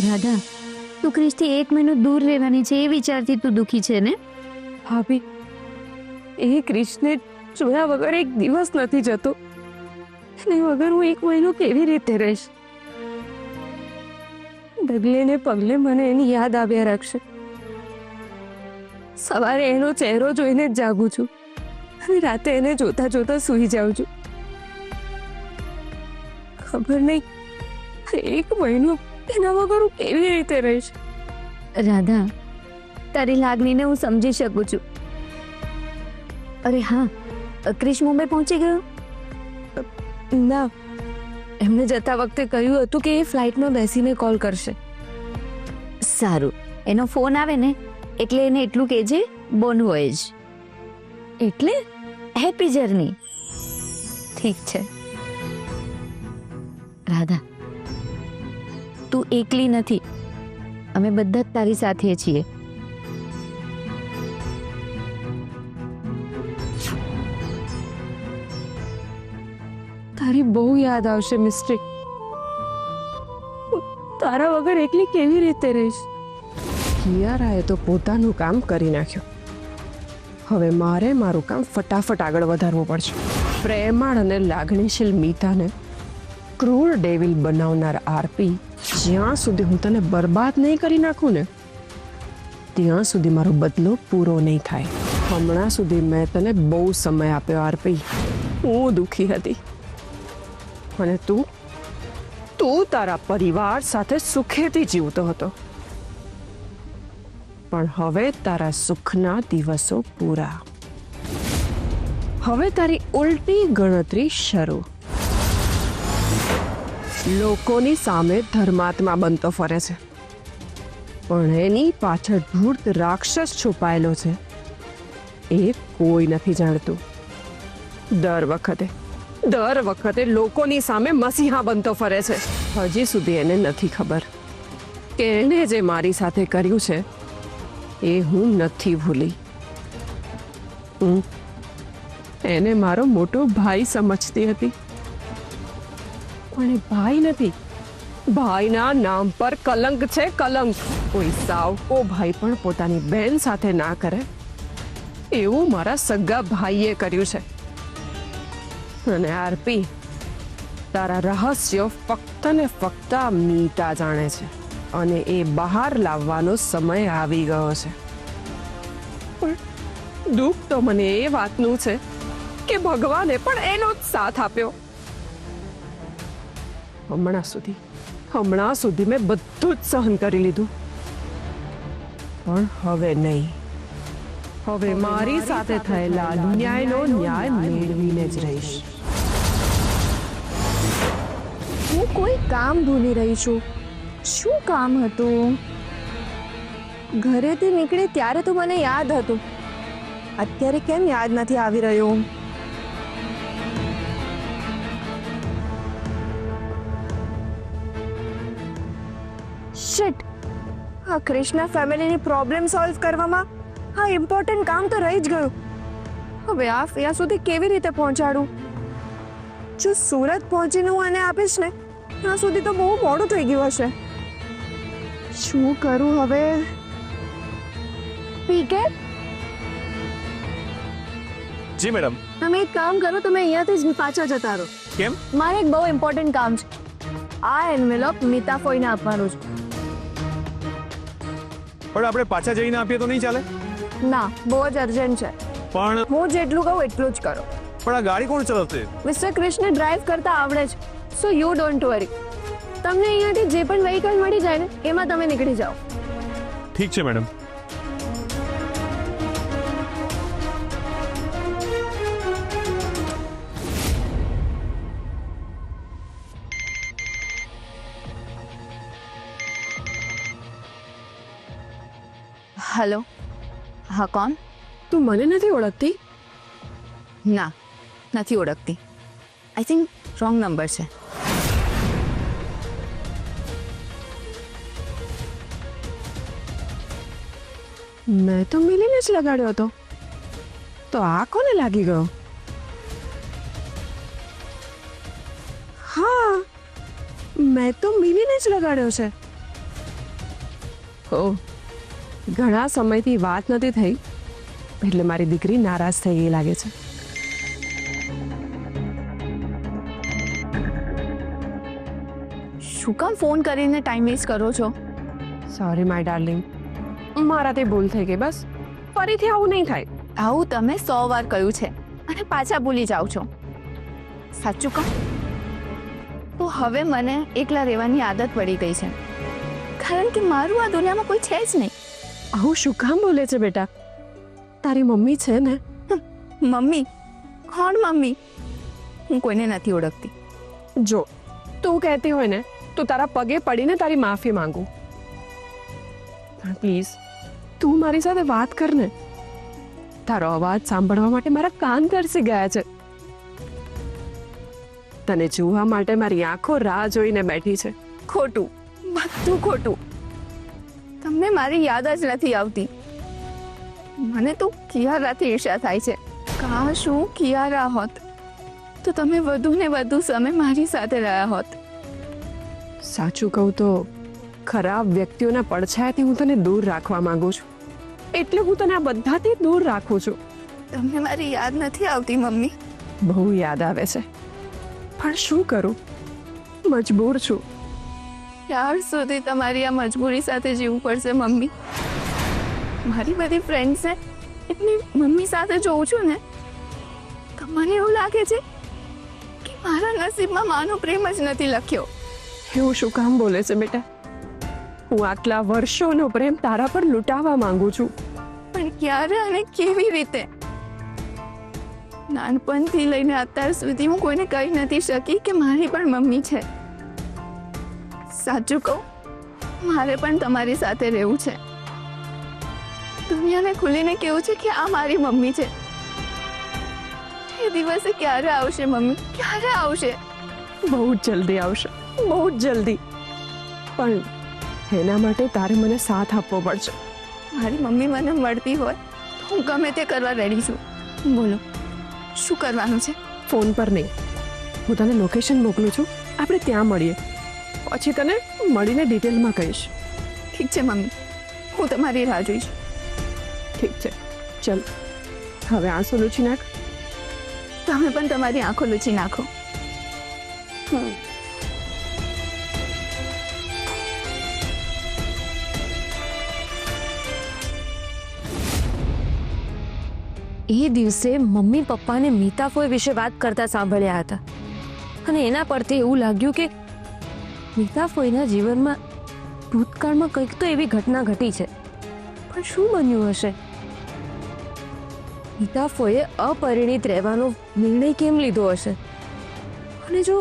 રાધા, તું ક્રિશથી 1 મહિનો દૂર રહેવાની છે એ વિચારથી તું દુખી છે ને? ભાભી, એ ક્રિશને જોયા વગર એક દિવસ નથી જતો. એને વગર હું 1 મહિનો કેવી રીતે રહીશ? ડગલે ને પગલે મને એની યાદ આવ્યા રાખશે. સવારે એનો ચહેરો જોઈને જ જાગું છું અને રાતે એને જોતા જોતા સૂઈ જાઉં છું. ખબર નહીં 1 મહિનો એના વગર હું કેવી રીતે રહીશ? રાધા, તારી લાગણીને હું સમજી શકું છું. અરે હા, ક્રિશ મુંબઈ પહોંચી ગયો? ના, એમને જતા વખતે કહ્યું હતું કે એ ફ્લાઇટમાં બેસીને કોલ કરશે. સારું, એનો ફોન આવે ને એટલે એને એટલું કહેજે બોન વોયેજ. એટલે હેપી જર્ની. ઠીક છે. રાધા, તું એકલી નથી, અમે બધા જ તારી સાથે છીએ. તારી બહુ યાદ આવશે મિસ્ટ્રી. તારા વગર એકલી કેવી રીતે રહીશ? કિયારાએ તો પોતાનું કામ કરી નાખ્યું. હવે મારે મારું કામ ફટાફટ આગળ વધારવું પડશે. પ્રેમાળ અને લાગણીશીલ મીતાને ક્રૂર ડેવિલ બનાવનાર આરપી, જ્યાં સુધી હું તને બરબાદ નહીં કરી નાખું ને ત્યાં સુધી મારો બદલો પૂરો નહીં થાય. હમણાં સુધી મેં તને બહુ સમય આપ્યો આરપી. હું દુઃખી હતી અને તું તારા પરિવાર સાથે સુખેથી જીવતો હતો. પણ હવે તારા સુખના દિવસો પૂરા. હવે તારી ઉલટી ગણતરી શરૂ. લોકોની સામે ધર્માત્મા બનતો ફરે છે, પણ એની પાછળ ધૂર્ત રાક્ષસ છુપાયેલો છે એ કોઈ નથી જાણતું. દર વખતે લોકોની સામે મસીહા બનતો ફરે છે. હજી સુધી એને નથી ખબર કે એને જે મારી સાથે કર્યું છે એ હું નથી ભૂલી. હું એને મારો મોટો ભાઈ સમજતી હતી, પણ એ ભાઈ નથી. ભાઈના નામ પર કલંક છે, કલંક. કોઈ સાવકો ભાઈ પણ પોતાની બહેન સાથે ના કરે એવું મારા સગા ભાઈએ કર્યું છે. અને આરપી, તારા રહસ્યો ફક્ત ને ફક્ત મીતા જાણે છે અને એ બહાર લાવવાનો સમય આવી ગયો છે. પણ દુઃખ તો મને એ વાતનું છે કે ભગવાને પણ એનો જ સાથ આપ્યો. હમણાં સુધી મેં બધું જ સહન કરી લીધું, પણ હવે નહીં. હવે મારી સાથે થયેલા અન્યાયનો ન્યાય મેળવીને જ રહીશ. હું કોઈ કામ ભૂલી રહી છું. શું કામ હતું? ઘરેથી નીકળી ત્યારે તો મને યાદ હતું. અત્યારે કેમ યાદ નથી આવી રહ્યું? શિટ! આ ક્રિષ્ના ફેમિલીની પ્રોબ્લેમ સોલ્વ કરવામાં આ ઇમ્પોર્ટન્ટ કામ તો રહી જ ગયું. હવે આ ફિયા સુધી કેવી રીતે પહોંચાડું? જો સુરત પહોંચીને હું આને આપીશ ને ત્યાં સુધી તો બહુ મોડું થઈ ગયું હશે. શું કરું હવે? પીકે, જી મેડમ. તમે એક કામ કરો, તમે અહીંયાથી જ પાછા જતા રહો. કેમ? મારે એક બહુ ઇમ્પોર્ટન્ટ કામ છે. આ એન્વેલોપ મિતા ફોઈને આપવાનું છે. પણ આપણે પાછા જઈને આપીએ તો નહીં ચાલે? ના, બહુ જ અર્જન્ટ છે. પણ હું જેટલું કહું એટલું જ કરો. પણ આ ગાડી કોણ ચલાવશે? મિસ્ટર કૃષ્ણ ડ્રાઈવ કરતા આવડે છે, સો યુ ડોન્ટ વરી. તમને અહીંયાથી જે પણ વ્હીકલ મળી જાય ને એમાં તમે નીકળી જાઓ. ઠીક છે મેડમ. हेलो, हाँ कौन? તું મને નથી ઓળખતી? ના, નથી ઓળખતી. આઈ થિંક રોંગ નંબર છે. મેં તો મિલીને જ લગાડ્યો હતો, તો આ કોને લાગી ગયો? હા, મેં તો મિલીને જ લગાડ્યો છે. ઓ ઘણા સમયથી વાત નથી થઈ એટલે મારી દીકરી નારાજ થઈ ગઈ લાગે છે. શું કામ ફોન કરીને ટાઈમ વેસ્ટ કરો છો? સોરી માય ડાર્લિંગ, મારાથી ભૂલ થઈ ગઈ. બસ ફરીથી આવું નહીં થાય. આવું તમે 100 વાર કહ્યું છે અને પાછા ભૂલી જાઓ છો. સાચું કહું તો હવે મને એકલા રહેવાની આદત પડી ગઈ છે, કારણ કે મારું આ દુનિયામાં કોઈ છે જ નહીં. આવું શું કામ બોલે છે બેટા? તારી મમ્મી છે ને? મમ્મી? કોણ મમ્મી? હું કોઈને નથી ઓળખતી. જો તું કહેતી હોય ને તો તારા પગે પડીને તારી માફી માંગુ, પણ પ્લીઝ તું મારી સાથે વાત કર ને. તારો અવાજ સાંભળવા માટે મારા કાન તરસી ગયા છે. તને જોવા માટે મારી આંખો રાહ જોઈને બેઠી છે. ખોટું, બધું ખોટું. તમને મારી યાદ જ નથી આવતી. મને તો કિયારાથી ઈર્ષા થાય છે. કાશ હું કિયારા હોત તો તમે વધુ ને વધુ સમય મારી સાથે રહ્યા હોત. સાચું કહું તો ખરાબ વ્યક્તિઓના પડછાયાથી હું તને દૂર રાખવા માંગુ છું, એટલે હું તને આ બધાથી દૂર રાખું છું. તમને મારી યાદ નથી આવતી મમ્મી? બહુ યાદ આવે છે, પણ શું કરું, મજબૂર છું. ક્યાર સુધી તમારી આ મજબૂરી સાથે જીવવું પડશે મમ્મી? મારી બધી ફ્રેન્ડ્સને એમની મમ્મી સાથે જોઉં છું ને તો મને એવું લાગે છે કે મારા નસીબમાં માનો પ્રેમ જ નથી લખ્યો. એવું શું કામ બોલે છે બેટા? હું આટલા વર્ષોનો પ્રેમ તારા પર લૂંટાવા માંગુ છું. પણ ક્યારે અને કેવી રીતે? નાનપણથી લઈને અત્યાર સુધી હું કોઈને કહી નથી શકી કે મારી પણ મમ્મી છે. સાચું કહું, મારે પણ તમારી સાથે રહેવું છે. દુનિયાને ખુલીને કેવું છે કે આ મારી મમ્મી છે. એ દિવસે ક્યારે આવશે મમ્મી? ક્યારે આવશે? બહુ જ જલ્દી આવશે, બહુ જ જલ્દી. પણ એના માટે તારે મને સાથ આપવો પડશે. મારી મમ્મી મને મળતી હોય તો હું ગમે તે કરવા રેડી છું. બોલો, શું કરવાનું છે? ફોન પર નહીં, હું તને લોકેશન મોકલું છું, આપણે ત્યાં મળીએ. પછી તને મળીને ડિટેલમાં કહીશ. ઠીક છે મમ્મી, હું તમારી રાહ જોઈશ. ઠીક છે, ચલ હવે આંસુ લૂછી નાખ. તમે પણ તમારી આંખો લૂછી નાખો. એ દિવસે મમ્મી પપ્પાને મીતાફોઈ વિશે વાત કરતા સાંભળ્યા હતા, અને એના પરથી એવું લાગ્યું કે મીતાફોઈના જીવનમાં ભૂતકાળમાં કંઈક તો એવી ઘટના ઘટી છે. પણ શું બન્યું હશે? મીતાફોઈએ અપરિણિત રહેવાનો નિર્ણય કેમ લીધો હશે? અને જો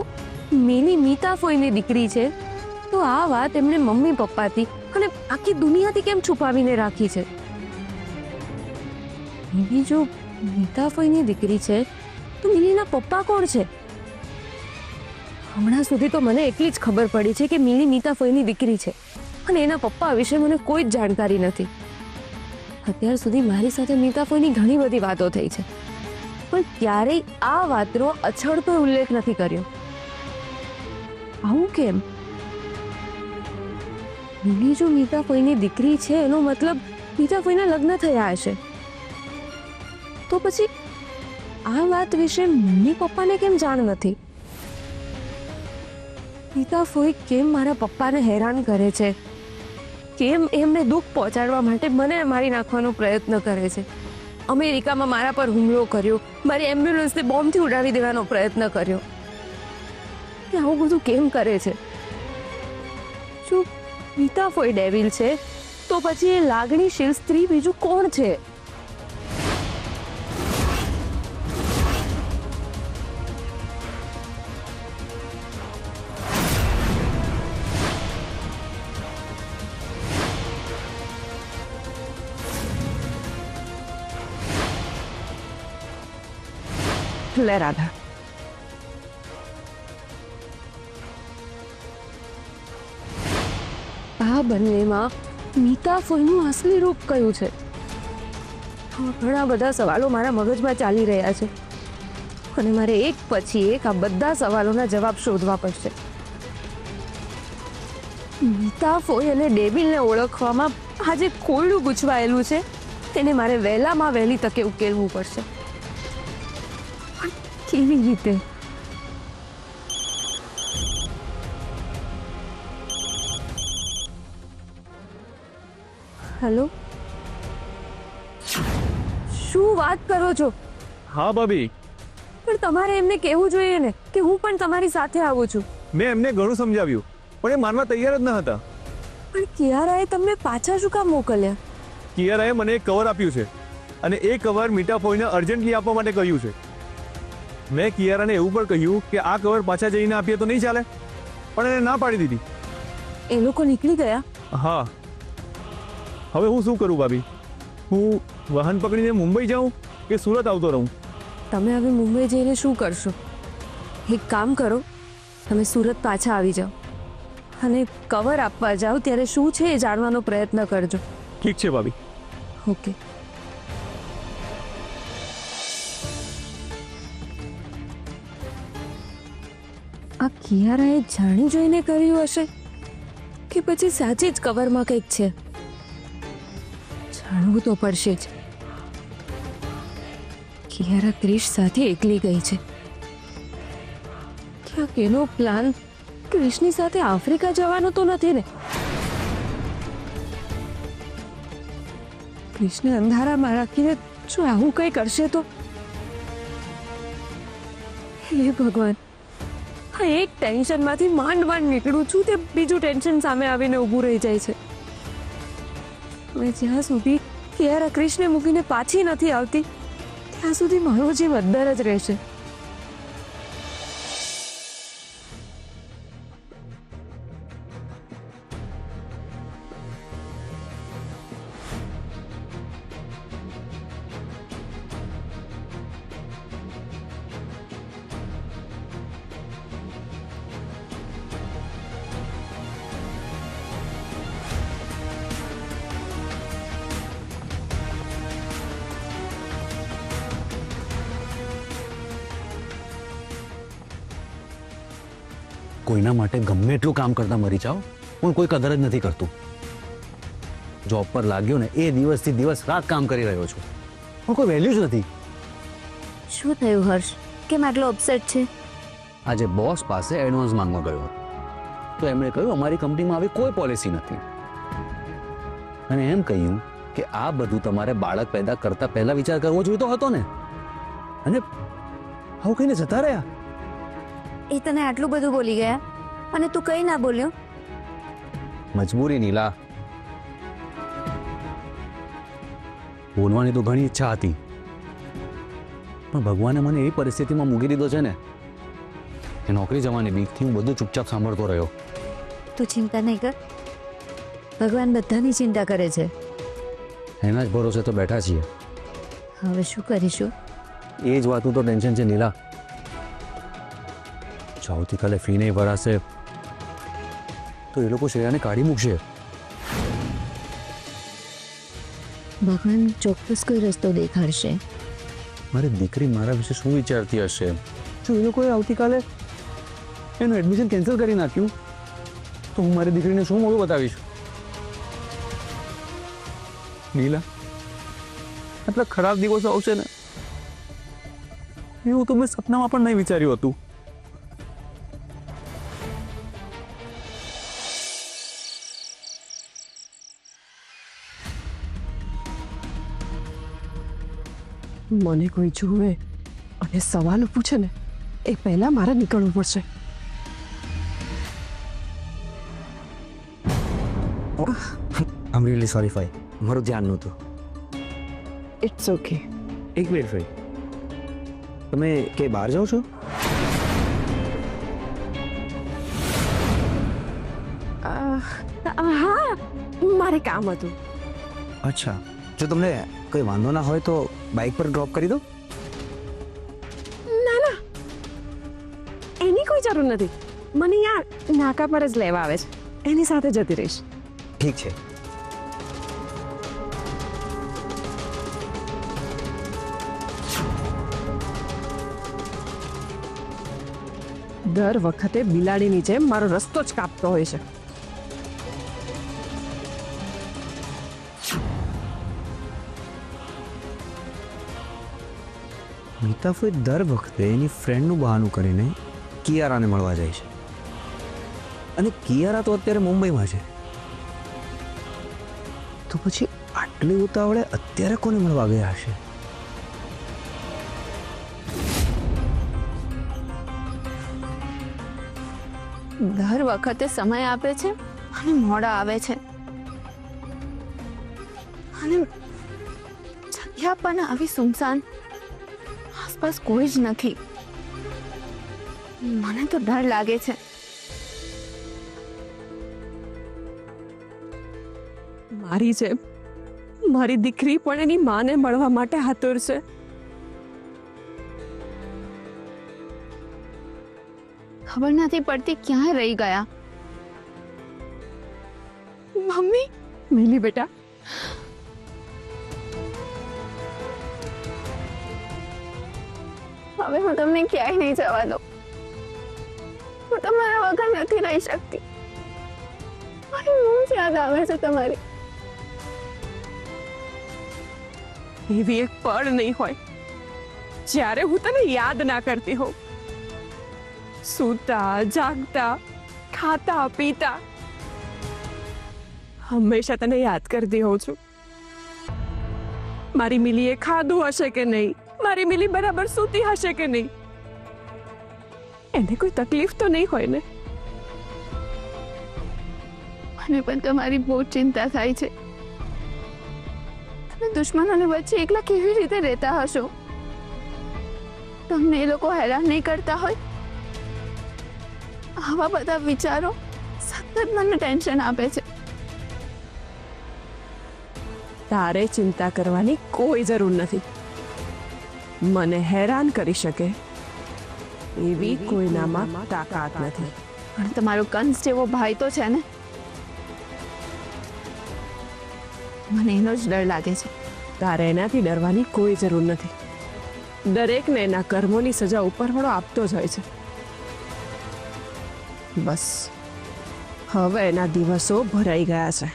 મિની મીતાફોઈની દીકરી છે તો આ વાત એમને મમ્મી પપ્પાથી અને આખી દુનિયાથી કેમ છુપાવીને રાખી છે? મિની જો મીતાફોઈની દીકરી છે તો મિનીના પપ્પા કોણ છે? હમણાં સુધી તો મને એટલી જ ખબર પડી છે કે મિની મીતાફોઈની દીકરી છે, અને એના પપ્પા વિશે મને કોઈ જ જાણકારી નથી. અત્યાર સુધી મારી સાથે મીતાફોઈની ઘણી બધી વાતો થઈ છે, પણ ક્યારેય આ વાતનો અછડતો ઉલ્લેખ નથી કર્યો. આવું કેમ? મિની જો મીતાફોઈની દીકરી છે એનો મતલબ મીતાફોઈના લગ્ન થયા હશે. તો પછી આ વાત વિશે મમ્મી પપ્પાને કેમ જાણ નથી? મીતાફોઈ કેમ મારા પપ્પાને હેરાન કરે છે? કેમ એમને દુઃખ પહોંચાડવા માટે મને મારી નાખવાનો પ્રયત્ન કરે છે? અમેરિકામાં મારા પર હુમલો કર્યો, મારી એમ્બ્યુલન્સને બોમ્બથી ઉડાવી દેવાનો પ્રયત્ન કર્યો. એ આવું બધું કેમ કરે છે? શું મીતાફોઈ ડેવિલ છે તો પછી એ લાગણીશીલ સ્ત્રી બીજું કોણ છે? લે રાધા, આ બંનેમાં મીતાફોઈનું અસલી રૂપ કયું છે? ઘણા બધા સવાલો મારા મગજમાં ચાલી રહ્યા છે, અને મારે એક પછી એક આ બધા સવાલોના જવાબ શોધવા પડશે. મીતાફોઈ અને ડેવિલને ઓળખવામાં આજે કોયડું ગૂંચવાયેલું છે તેને મારે વહેલામાં વહેલી તકે ઉકેલવું પડશે. પણ કેવી રીતે? હેલો, શું વાત કરો છો? હા ભાભી, પણ તમારે એમને કહેવું જોઈએ ને કે હું પણ તમારી સાથે આવું છું. મેં એમને ઘણું સમજાવ્યું પણ એ માનવા તૈયાર જ ન હતા. પણ કિયારાએ તમને પાછા શું કામ મોકલ્યા? કિયારાએ મને એક કવર આપ્યું છે અને એ કવર મીઠા ફોઈને અર્જન્ટલી આપવા માટે કહ્યું છે. મેં કિયારાને એવું પણ કહ્યું કે આ કવર પાછા જઈને આપીએ તો નહીં ચાલે, પણ એને ના પાડી દીધી. એ લોકો નીકળી ગયા? હા, હવે હું શું કરું ભાભી? હું વાહન પકડીને મુંબઈ જાઉં કે સુરત આવતો રહું? તમે હવે મુંબઈ જઈને શું કરશો? એક કામ કરો, તમે સુરત પાછા આવી જાઓ અને કવર આપવા જાઓ ત્યારે શું છે એ જાણવાનો પ્રયત્ન કરજો. ઠીક છે ભાભી. ઓકે. આ કિયારાએ જાણી જોઈને કર્યું હશે કે પછી સાચી જ કવરમાં કંઈક છે? જાણવું તો પડશે જ. કિયારા ક્રિશ સાથે એકલી ગઈ છે. ક્યાંક એનો પ્લાન ક્રિશની સાથે આફ્રિકા જવાનો તો નથી ને? ક્રિશને અંધારામાં રાખીને જો આવું કંઈ કરશે તો? હે ભગવાન, હા, એક ટેન્શનમાંથી માંડ માંડ નીકળું છું તે બીજું ટેન્શન સામે આવીને ઊભું રહી જાય છે. હવે જ્યાં સુધી કિયારા ક્રિશને મૂકીને પાછી નથી આવતી ત્યાં સુધી મારો જીવ અદ્દર જ રહેશે. કોઈના માટે ગમે એટલું કામ કરતા મરી જાઓ પણ કોઈ કદર જ નથી કરતું. જોબ પર લાગ્યો ને એ દિવસથી દિવસ રાત કામ કરી રહ્યો છું પણ કોઈ વેલ્યુ જ નથી. શું થયું હર્ષ? કેમ આટલો અપસેટ છે? આજે બોસ પાસે એડવાન્સ માંગવા ગયો તો એમણે કહ્યું અમારી કંપનીમાં આવી કોઈ પોલિસી નથી અને એમ કહ્યું કે આ બધું તમારે બાળક પેદા કરતા પહેલા વિચાર કરવો જોઈતો હતો ને, અને આવું કહીને જતા રહ્યા. એ તને આટલું બધું બોલી ગયા અને તું કઈ ના બોલ્યો? મજબૂરી નીલા. બોલવાની તો ઘણી ઈચ્છા હતી પણ ભગવાને મને એવી પરિસ્થિતિમાં મૂકી દીધો છે ને કે નોકરી જવાની બીકથી હું બધું ચૂપચાપ સાંભળતો રહ્યો. તું ચિંતા નહીં કર, ભગવાન બધાની ચિંતા કરે છે. એના જ ભરોસે તો બેઠા છીએ. હવે શું કરીશું? એ જ વાતનું તો ટેન્શન છે નીલા. જો આવતીકાલે ફી નહીં ભરાશે તો એ લોકો શ્રેયાને કાઢી મૂકશે. ભગવાન ચોક્કસ કોઈ રસ્તો દેખાડશે. મારી દીકરી મારા વિશે શું વિચારતી હશે? જો એ લોકોએ આવતીકાલે એનું એડમિશન કેન્સલ કરી નાખ્યું તો હું મારી દીકરીને શું મોડું બતાવીશ? નીલા, આટલા ખરાબ દિવસો આવશે ને એવું તો મેં સપનામાં પણ નહીં વિચાર્યું હતું. મને કોઈ જુએ અને સવાલો પૂછે ને એ પહેલા મારે નીકળવું પડશે. આમ રિયલી સોરી ફાઈ, મારું ધ્યાન નહોતું. It's okay. એક મિનિટ ફાઈ, તમે કે બહાર જાઓ છો? હા, મારે કામ હતું. અચ્છા, જો તમને કોઈ વાંધો ના હોય તો બાઇક પર ડ્રોપ કરી દો. ના ના, એની કોઈ જરૂર નથી. મને યાર નાકા પર જ લેવા આવે છે, એની સાથે જતી રહીશ. ઠીક છે. દર વખતે બિલાડીની જેમ મારો રસ્તો જ કાપતો હોય છે. તફરી દર વખતે એની ફ્રેન્ડનું બહાનું કરીને કિયારાને મળવા જાય છે, અને કિયારા તો અત્યારે મુંબઈમાં છે. તો પછી આટલી ઉતાવળે અત્યારે કોને મળવા ગયા હશે? દર વખતે સમય આપે છે અને મોડા આવે છે, અને જગ્યા પણ આવી સુમસાન, આસપાસ કોઈ જ નથી. મને તો ડર લાગે છે. મારી જેમ મારી દીકરી પણ એની માને મળવા માટે આતુર છે. ખબર નથી પડતી ક્યાં રહી ગયા. મમ્મી, મિલી બેટા, હવે હું તમને ક્યાંય નહીં જવા દઉં. હું તમારા વગર નથી રહી શકતી. મારી બહુ યાદ આવે છે તમારી. એવી એક પળ નહીં હોય જ્યારે હું તને યાદ ના કરતી હોઉં. સૂતા, જાગતા, ખાતા, પીતા હંમેશા તને યાદ કરતી હોઉં છું. મારી મિલીએ ખાધું હશે કે નહીં, મારી મિલી બરાબર સૂતી હશે કે નહીં, એને કોઈ તકલીફ તો નહીં હોય ને? મને પણ તમારી બહુ ચિંતા થાય છે. તમે દુશ્મનોની વચ્ચે એકલા કેવી રીતે રહેતા હશો? તમને એ લોકો હેરાન નહીં કરતા હોય? આવા બધા વિચારો સતત મને ટેન્શન આપે છે. તારે ચિંતા કરવાની કોઈ જરૂર નથી. મને હેરાન કરી શકે એવી કોઈનામાં તાકાત નથી. પણ તમારો કંસ જેવો ભાઈ તો છે ને, મને એનો જ ડર લાગે છે. તારે એનાથી ડરવાની કોઈ જરૂર નથી. દરેકને એના કર્મોની સજા ઉપરવાળો આપતો જ હોય છે. બસ હવે એના દિવસો ભરાઈ ગયા છે.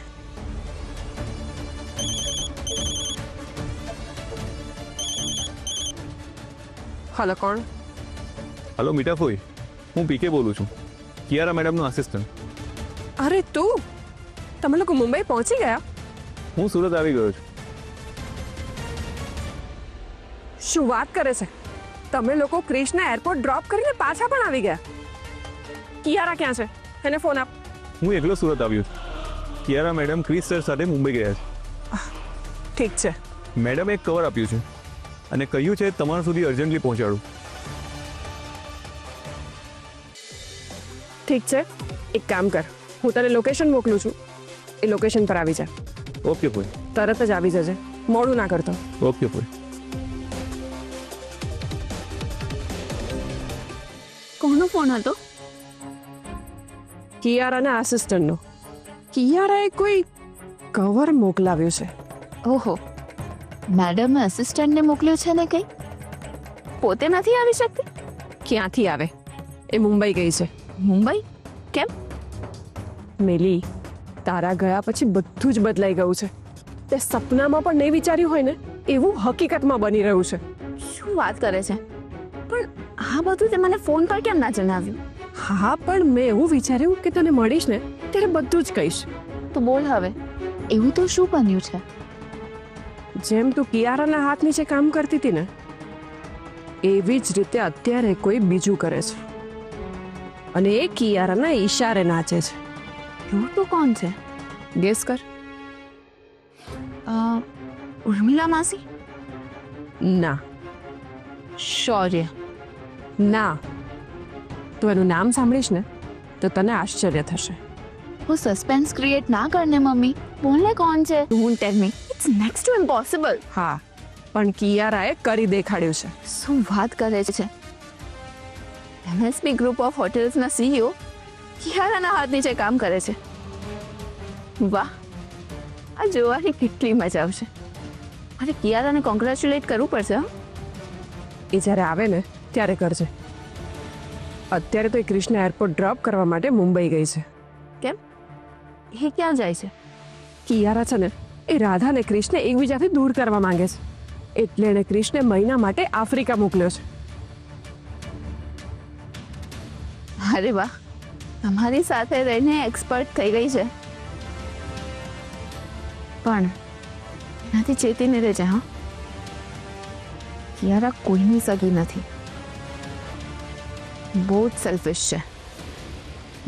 હલો, કોણ? હલો મીઠાફોઈ, હું પીકે બોલું છું, કિયારા મેડમનો આસિસ્ટન્ટ. અરે તું, તમે લોકો મુંબઈ પહોંચી ગયા? હું સુરત આવી ગયો છું. શું વાત કરે છે? તમે લોકો ક્રિશના એરપોર્ટ ડ્રોપ કરીને પાછા પણ આવી ગયા? કિયારા ક્યાં છે? એને ફોન આપ. હું એકલો સુરત આવ્યો છું. કિયારા મેડમ ક્રિસ સર સાથે મુંબઈ ગયા છે. ઠીક છે. મેડમે એક કવર આપ્યું છે અને કહ્યું છે તમારા સુધી અર્જન્ટલી પહોંચાડું. ઠીક છે, એક કામ કર, હું તને લોકેશન મોકલું છું, એ લોકેશન પર આવી જા. ઓકે ફોઈ. તરત જ આવી જજે, મોડું ના કરતો. ઓકે ફોઈ. કોનો ફોન હતો? કિયારાના આસિસ્ટન્ટનો. કિયારાએ કોઈ કવર મોકલાવ્યું છે. ઓહો, મેડમે અસિસ્ટન્ટને મોકલ્યું છે ને? કંઈ પોતે નથી આવી શકતી? ક્યાંથી આવે? એ મુંબઈ ગઈ છે. મુંબઈ? કેમ? મેલી, તારા ગયા પછી બધું જ બદલાઈ ગયું છે. તે સપનામાં પણ નહીં વિચાર્યું હોય ને એવું હકીકતમાં બની રહ્યું છે. શું વાત કરે છે? પણ આ બધું તે મને ફોન પર કેમ ના જણાવ્યું? હા, પણ મેં એવું વિચાર્યું કે તને મળીશ ને ત્યારે બધું જ કહીશ. તો બોલ હવે, એવું તો શું બન્યું છે? જેમ તું કિયારાના હાથ નીચે કામ કરતી હતી ને, એવી જ રીતે અત્યારે કોઈ બીજું કરે છે, અને એ કિયારાના ઈશારે નાચે છે. એવું તો કોણ છે? ગેસ કર. ઉર્મિલા માસી? ના. શૌર્ય? ના. તું એનું નામ સાંભળીશ ને તો તને આશ્ચર્ય થશે. હું સસ્પેન્સ ક્રિએટ ના કરને મમ્મી. બોલને કોણ છે? Don't tell me. It's next to impossible. હા, પણ કિયારાએ કરી દેખાડ્યું છે. શું વાત કરે છે? MSP ગ્રુપ ઓફ હોટેલ્સના CEO કિયારાના હાથ નીચે કામ કરે છે. વાહ, આ જોવાની કેટલી મજા આવશે. મારે કિયારાને કોંગ્રેચ્યુલેટ કરવું પડશે. એ જ્યારે આવે ને ત્યારે કરજે. અત્યારે તો એ કૃષ્ણ એરપોર્ટ ડ્રોપ કરવા માટે મુંબઈ ગઈ છે. કેમ? એ ક્યાં જાય છે? કિયારા છે ને, એ રાધા અને કૃષ્ણ એકબીજાથી દૂર કરવા માંગે છે. એટલે એણે ક્રિશને મહિના માટે આફ્રિકા મોકલ્યો છે. અરે વાહ, તમારી સાથે રહીને એક્સપર્ટ થઈ ગઈ છે. પણ એનાથી ચેતીને રહેજે. હા, કિયારા કોઈની સગી નથી, બહુ જ સેલ્ફિશ છે.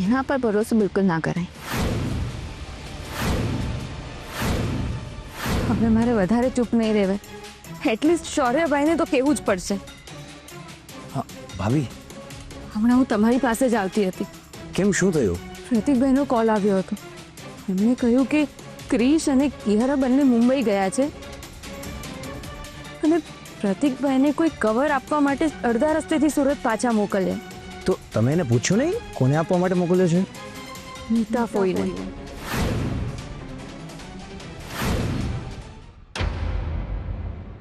એના પર ભરોસો બિલકુલ ના કરાય. હવે મારે વધારે ચૂપ નહીં રહેવાય. એટલીસ્ટ શૌર્યભાઈને તો કહેવું જ પડશે. હા ભાભી, હમણાં હું તમારી પાસે જ આવતી હતી. કેમ, શું થયું? પ્રતિકભાઈનો કોલ આવ્યો હતો. એમણે કહ્યું કે ક્રિશ અને કિયારા બંને મુંબઈ ગયા છે અને પ્રતિકભાઈને કોઈ કવર આપવા માટે અડધા રસ્તેથી સુરત પાછા મોકલ્યા. તો તમે એને પૂછ્યું નહીં કોને આપવા માટે મોકલ્યો છે? નીતા ફોઈને.